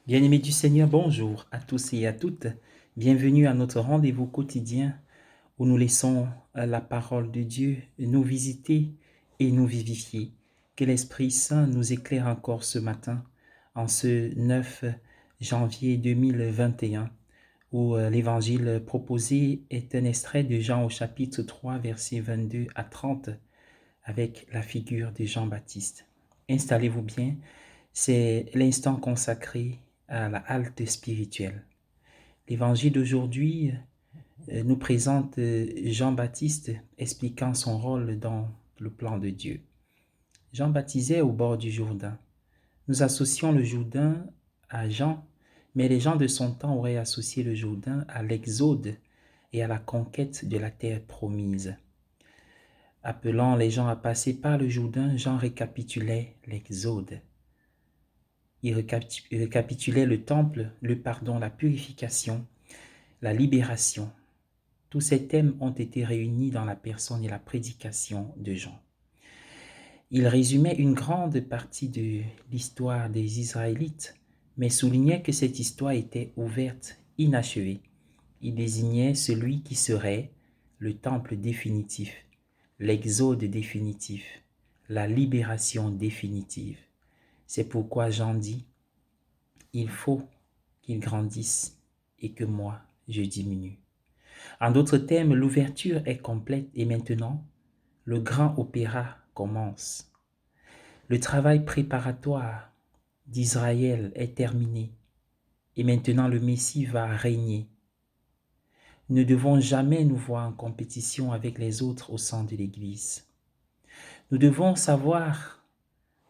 Bien-aimés du Seigneur, bonjour à tous et à toutes. Bienvenue à notre rendez-vous quotidien où nous laissons la parole de Dieu nous visiter et nous vivifier. Que l'Esprit Saint nous éclaire encore ce matin, en ce 9 janvier 2021, où l'évangile proposé est un extrait de Jean au chapitre 3, versets 22 à 30, avec la figure de Jean-Baptiste. Installez-vous bien, c'est l'instant consacré à la halte spirituelle. L'évangile d'aujourd'hui nous présente Jean-Baptiste expliquant son rôle dans le plan de Dieu. Jean baptisait au bord du Jourdain. Nous associons le Jourdain à Jean, mais les gens de son temps auraient associé le Jourdain à l'Exode et à la conquête de la terre promise. Appelant les gens à passer par le Jourdain, Jean récapitulait l'Exode. Il récapitulait le temple, le pardon, la purification, la libération. Tous ces thèmes ont été réunis dans la personne et la prédication de Jean. Il résumait une grande partie de l'histoire des Israélites, mais soulignait que cette histoire était ouverte, inachevée. Il désignait celui qui serait le temple définitif, l'exode définitif, la libération définitive. C'est pourquoi Jean dit, il faut qu'il grandisse et que moi, je diminue. En d'autres termes, l'ouverture est complète et maintenant, le grand opéra commence. Le travail préparatoire d'Israël est terminé et maintenant le Messie va régner. Nous ne devons jamais nous voir en compétition avec les autres au sein de l'Église. Nous devons savoir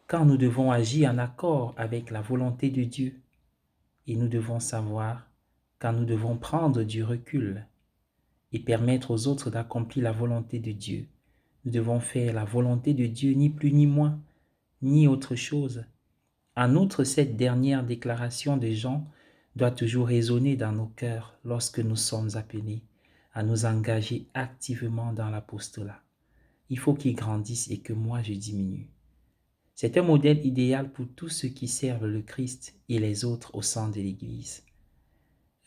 quand nous devons agir en accord avec la volonté de Dieu et nous devons savoir quand nous devons prendre du recul et permettre aux autres d'accomplir la volonté de Dieu. Nous devons faire la volonté de Dieu, ni plus ni moins, ni autre chose. En outre, cette dernière déclaration de Jean doit toujours résonner dans nos cœurs lorsque nous sommes appelés à nous engager activement dans l'apostolat. Il faut qu'il grandisse et que moi je diminue. C'est un modèle idéal pour tous ceux qui servent le Christ et les autres au sein de l'Église.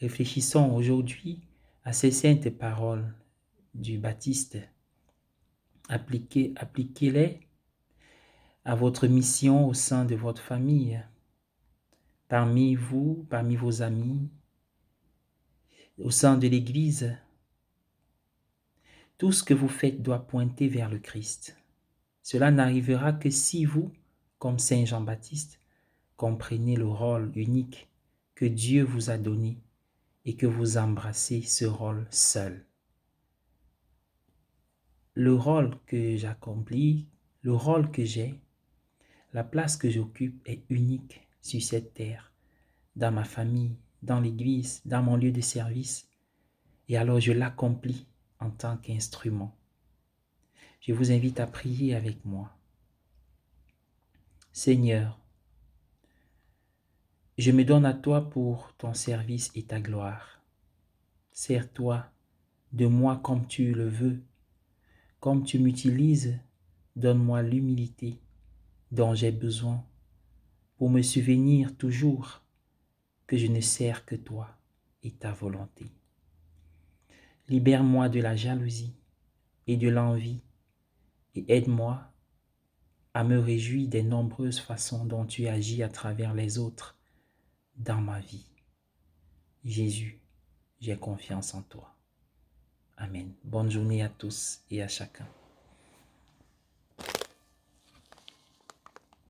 Réfléchissons aujourd'hui à ces saintes paroles du Baptiste. Appliquez-les à votre mission au sein de votre famille, parmi vous, parmi vos amis, au sein de l'Église. Tout ce que vous faites doit pointer vers le Christ. Cela n'arrivera que si vous, comme Saint Jean-Baptiste, comprenez le rôle unique que Dieu vous a donné et que vous embrassez ce rôle seul. Le rôle que j'accomplis, le rôle que j'ai, la place que j'occupe est unique sur cette terre, dans ma famille, dans l'église, dans mon lieu de service. Et alors je l'accomplis en tant qu'instrument. Je vous invite à prier avec moi. Seigneur, je me donne à toi pour ton service et ta gloire. Sers-toi de moi comme tu le veux. Comme tu m'utilises, donne-moi l'humilité dont j'ai besoin pour me souvenir toujours que je ne sers que toi et ta volonté. Libère-moi de la jalousie et de l'envie et aide-moi à me réjouir des nombreuses façons dont tu agis à travers les autres dans ma vie. Jésus, j'ai confiance en toi. Amen. Bonne journée à tous et à chacun.